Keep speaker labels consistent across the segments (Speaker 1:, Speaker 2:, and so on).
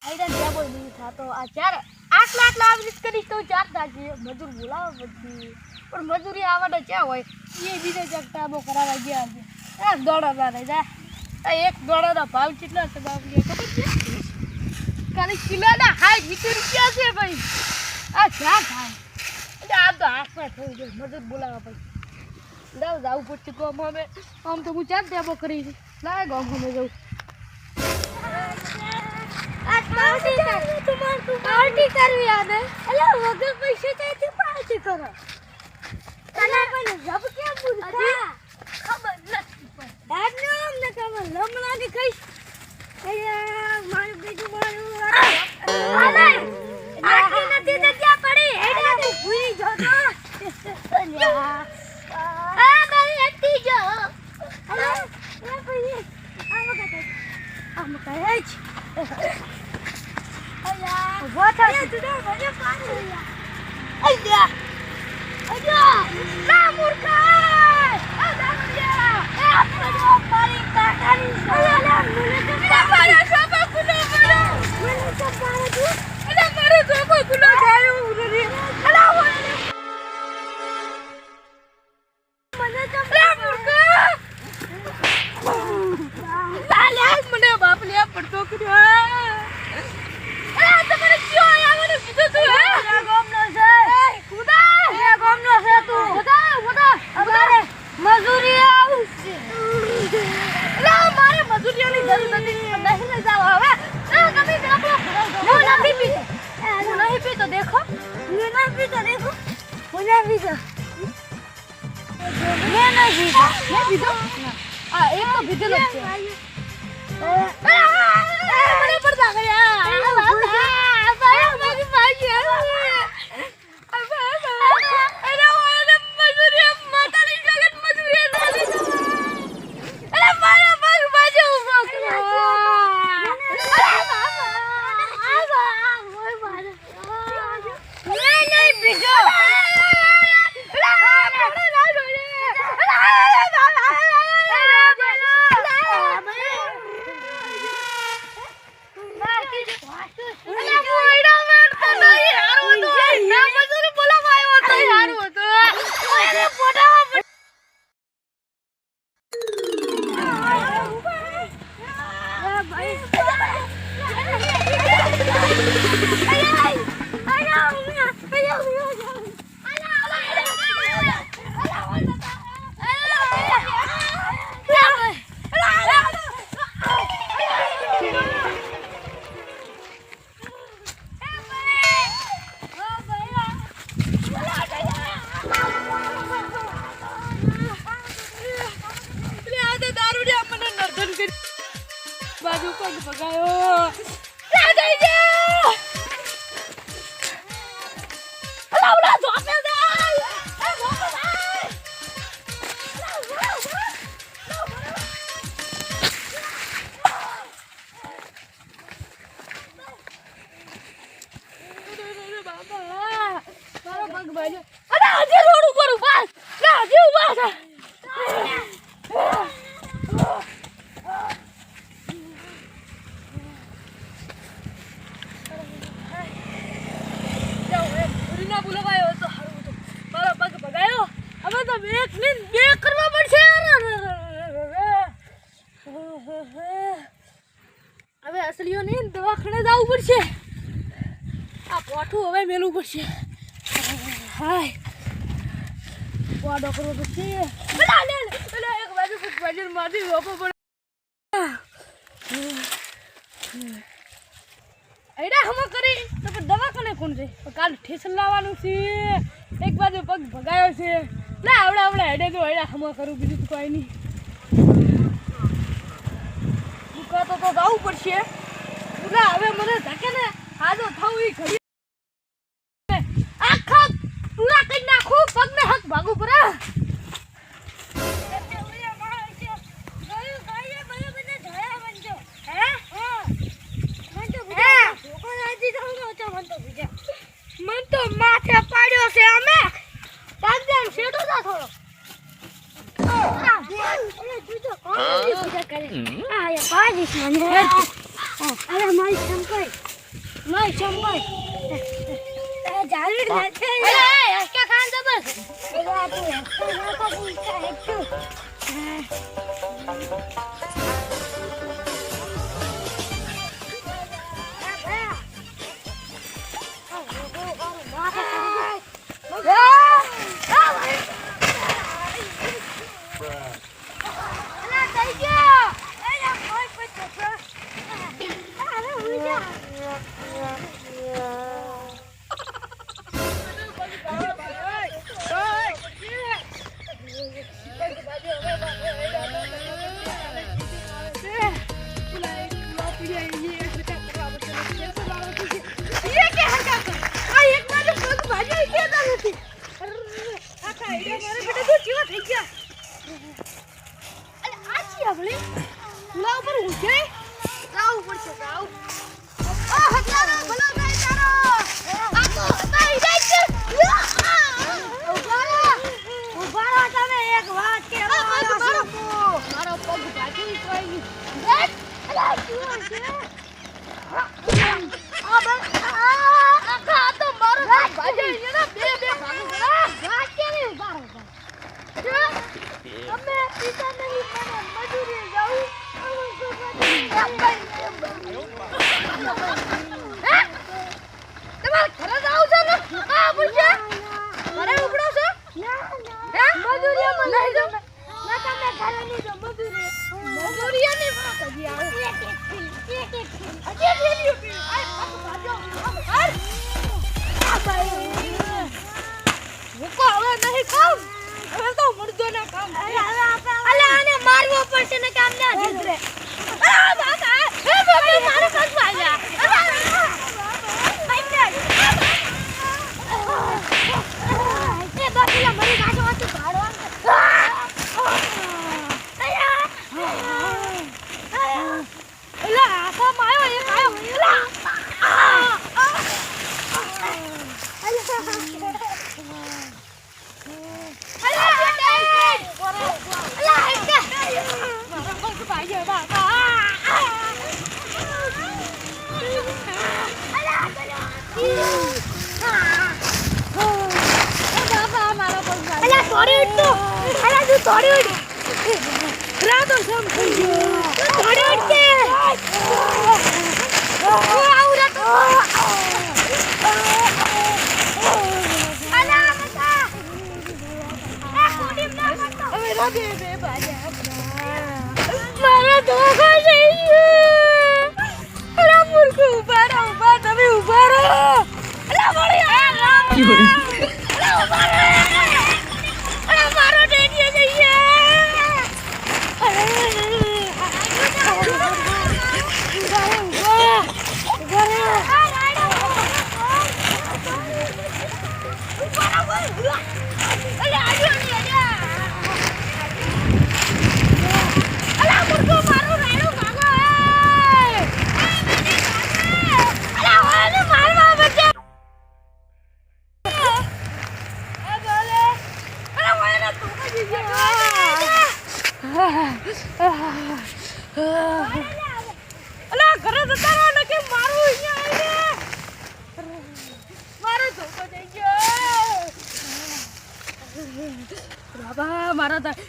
Speaker 1: આઈડા ત્યાં બોલ નહીં થાતો આ ચાર આટલા આવરીત કરીશ તો ચાર થાશે મજૂર બોલાવો પછી પણ મજૂરી આવડે ક્યાં હોય એ બીજે જગતાબો કરાવવા ગયા છે એક દોડા રહી જાય એક દોડાનો ભાવ કેટલો છે બાપુ ખબર છે ખાલી કિલોના 60 રૂપિયા છે ભાઈ આ ચા થાય એટલે આ તો હાથમાં થઈ ગયો મજૂર બોલાવવા પછી જાવું પડશે કોમ હવે આમ તો હું ચાર ટેબો કરી લાય ગામ અમે જવું પાર્ટી કરવી આને એટલે વગર પૈસે ચાઈથી પાર્ટી કરો તને પણ જબ કેમ પૂછતા ખબર નથી પણ અમને ખબર લમણાની કઈશ મારું બીજું મારું આલે આટલી નથી તો ક્યાં પડી એટલે તો ભૂલી જતો આ મારી એકટી જો અરે એ ભાઈ આમ કહે છે અયા વાતા એ તું મને પાણી અયા અયા ના મૂર્ખા આ દામિયા એ આપણો પાણી કાકાની અયા મને તો મારા સોપા કુનો પડો મને તો પાણી તું અલા મારો સોપા કુનો ગાયો ઉરી અલા મને તો મૂર્ખા લાલે મને બાપ લે પડતો કર્યો તમારે ક્યો આવવાનું કીધું તું હે ગામનો છે ખુદા એ ગામનો છે તું ખુદા અમારે મજૂરી આવશે લા મારે મજૂરીઓની જરૂર નથી નહીં લઈ જાવ હવે તમે આપણો હું નહીં પીતો દેખો હું નહીં પીતો મેં પીધો આ એક તો પીધેલો છે મને પડતા ગયા બાજુ પગ પગાયો રાજાઈ જા અલા ધોપે જાય બાબા મારો પગ બાજુ અરે હજી રોડ ઉપર ઉભા ના હજી ઉભા છે હવે અસલીઓ નહીં દવાખાને જવું પડશે આ પોઠું હવે મેલું પડશે હાય પોડો કરવો પડશે એક બાજુ બાજુ મારી રોપો પડે એડા હમ કરી તો પણ દવાખાને કોણ છે કાલ ઠેસલ લાવવાનું છે એક બાજુ પગ ભગાયો છે ના આવડા હેડે તો એડા હમ કરું બીજું તો કોઈ નહીં તો જવું પડશે ના હવે મને ધકે ને આજો થવું ઈ ઘડી આખા પૂરા કરી નાખું પગને હક ભાગું પડે મન તો માથે પાડ્યો છે અમે તાંજન શેડો ના થોડો અરે મારી સંભાઈ આ ચમય જાલી લે છે એ હસકા ખાન જબર આ તું હસકા ના કો પૂછતા હેતુ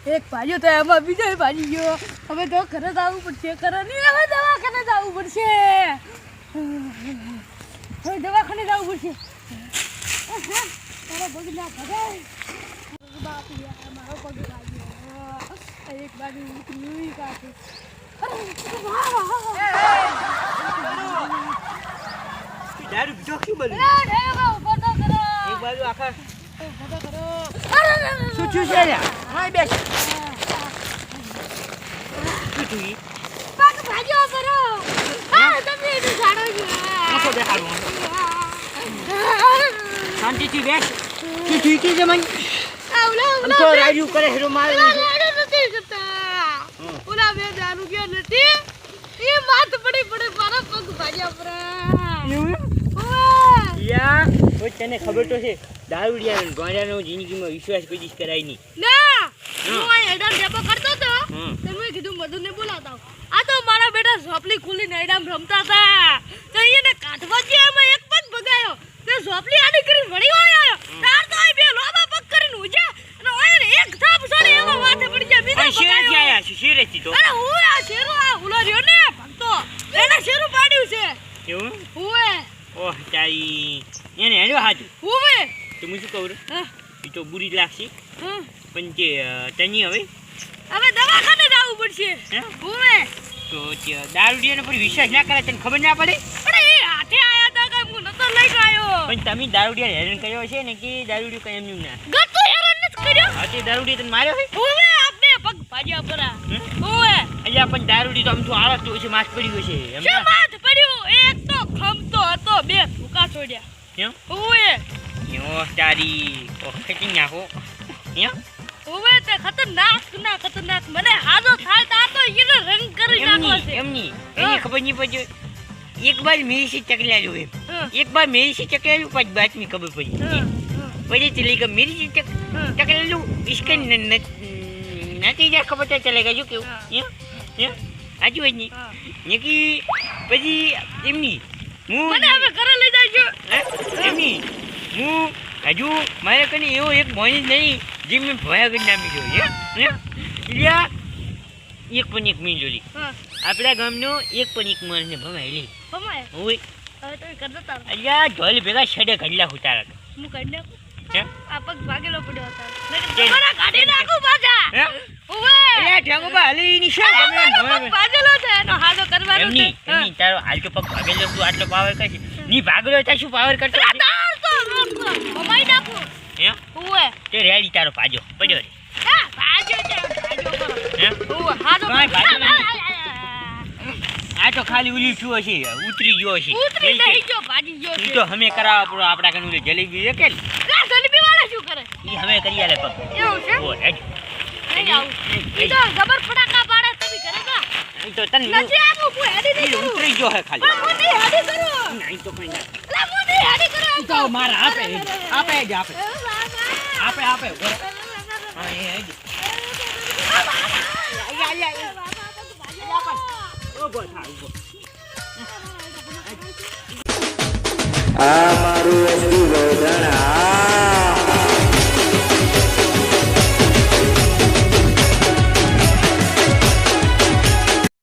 Speaker 1: એક ભાઈઓ તો એમાં બીજો ભાજી ગયો હવે તો ઘરે જવું પડશે ઘરે નહીં હવે દવાખાને જવું પડશે હવે દવાખાને જવું પડશે તારો પગ ના ભગાય બાપ મારો પગ લાગ્યો એક બાજુ ઉતરી કાઢી
Speaker 2: દારૂ બીજો ક્યું બની એક બાજુ આખા શું થયું છે રે હા બેસ શું થયું
Speaker 1: પગ ભાજ્યો બરો હા તમે એને જાણો છો
Speaker 2: આખો દેખાડું શાંતિથી બેસ શું થયું કે જમન આમ તો રાજુ કરે હેરો મારે
Speaker 1: નથી કરતા ઓલા બે દારૂ ગયા નથી એ માથ પડી પડે મારા પગ ભાજ્યા પર
Speaker 2: યા કોઈ તને ખબર તો છે દારૂડિયા ગોંડાનો જિંદગીમાં વિશ્વાસ કોઈ દીસ કરાય નહીં
Speaker 1: ના હું આ એડામ ડેપો કરતો તો તમે કીધું મધુને બોલાવતા આ તો મારા બેટા ઝોપલી ખુલીને એડામ રમતા હતા તો એને કાઢવા ગયા અમે
Speaker 2: એવું
Speaker 1: હુવે
Speaker 2: ઓહ તારી એને હેડો હાજુ
Speaker 1: હુવે
Speaker 2: તો હું શું કહું રે
Speaker 1: હા
Speaker 2: એ તો બુરી જ લાગશે
Speaker 1: હા
Speaker 2: પણ જે તની હવે
Speaker 1: હવે દવાખાને જવું પડશે
Speaker 2: હે?
Speaker 1: હુવે
Speaker 2: તો દારૂડિયાનો પર વિશ્વાસ ના કરે તને ખબર ના પડે
Speaker 1: પણ એ હાથે આયા તા કે હું નતો લઈ ગયો
Speaker 2: પણ તમે દારૂડિયા હેરાન કર્યો છે ને કે દારૂડિયો કઈ એમનું ના
Speaker 1: ગતો હેરાન નથી કર્યો
Speaker 2: હા તે દારૂડિયા તને માર્યો છે
Speaker 1: હુવે આપને પગ ભાજ્યા પરા
Speaker 2: હમ?
Speaker 1: હુવે
Speaker 2: અહીંયા પણ દારૂડી તો આમ તો આળસ તો છે માસ પડ્યું છે એમ
Speaker 1: શું માથ પડ્યું એક તો ખમતો હતો બે ભૂકા છોડ્યા
Speaker 2: કેમ
Speaker 1: હુવે
Speaker 2: યો તારી ખેંચી નાખો એમ
Speaker 1: હુવે તે ખતરનાક મને હાજો થાય તા તો ઈનો રંગ કરી નાખો છે
Speaker 2: એમની એને ખબર નહીં પડી એક બાર મેરી સે ચકલાયું એમ
Speaker 1: હા.
Speaker 2: એક બાર મેરી સે ચકલાયું પછી બાતમી ખબર પડી
Speaker 1: હા,
Speaker 2: पता चलेगा मेरी चीज चकलेलू इसके નથી જ ખબર તો ચલેગા જો કેવું આજુ જ નહીં ને કે પછી એમની હું
Speaker 1: મને હવે ઘરે લઈ જાજો
Speaker 2: એમની હું હજુ મારે કને એવો એક મોની નહીં જે મેં ભયાગર નામી ગયો લ્યા એક પણ એક મીન જોડી આપણા ગામનો એક પણ એક માણસને ભમાયેલી
Speaker 1: ભમાય
Speaker 2: હોય
Speaker 1: હવે તો કરતો તાર
Speaker 2: અલ્યા ઢોલ ભેગા છડે ઘડલા ઉતારા
Speaker 1: હું કાઢ નાખું
Speaker 2: હે
Speaker 1: આ પગ ભાગેલો પડ્યો હતો તમારા ગાડી નાખું પાછા
Speaker 2: હે
Speaker 1: ઓવે
Speaker 2: અલ્યા ઠાકોબા હાલી ની શું ગમે
Speaker 1: પગ ભાગેલો છે એનો હાજો કરવાનો છે
Speaker 2: એમની તારો હાલ તો પગ ભાગેલો તું આટલો પાવર કરશે ની ભાગેલો તા શું પાવર કરતો
Speaker 1: તાર તો ભમાઈ નાખું
Speaker 2: હે
Speaker 1: ઓવે
Speaker 2: તે રેડી તારો પાજો પડ્યો રે
Speaker 1: હા ભાજો છે ભાજો કરો
Speaker 2: હે
Speaker 1: ઓવે હાજો
Speaker 2: કાંઈ ભાજો નહીં. આ તો ખાલી ઉલી છું હશે ઉતરી ગયો હશે
Speaker 1: ઉતરી નહીં જો ભાજી ગયો
Speaker 2: ઈ
Speaker 1: છે
Speaker 2: તો હમે કરાવવા પડો આપડા કનું જલેબી છે કે
Speaker 1: આ જલેબી વાળા શું કરે
Speaker 2: ઈ હમે કરી આલે પગ
Speaker 1: એવું છે
Speaker 2: ઓ રેડ
Speaker 1: નહીં આવું ઈ તો જબર ફટાકા પાડે તમે કરે કા
Speaker 2: ઈ તો તને
Speaker 1: નથી આવું હું હેડી નહીં કરું
Speaker 2: ઉતરી ગયો હે ખાલી
Speaker 1: પણ હું નહીં હેડી કરું
Speaker 2: નહીં તો કઈ ના
Speaker 1: અલા હું નહીં હેડી કરું
Speaker 2: ઈ તો મારા આપે જ આપે હા એ હેડ ઉભો થા ઉભો
Speaker 3: આ મારું એસટી ગોધણા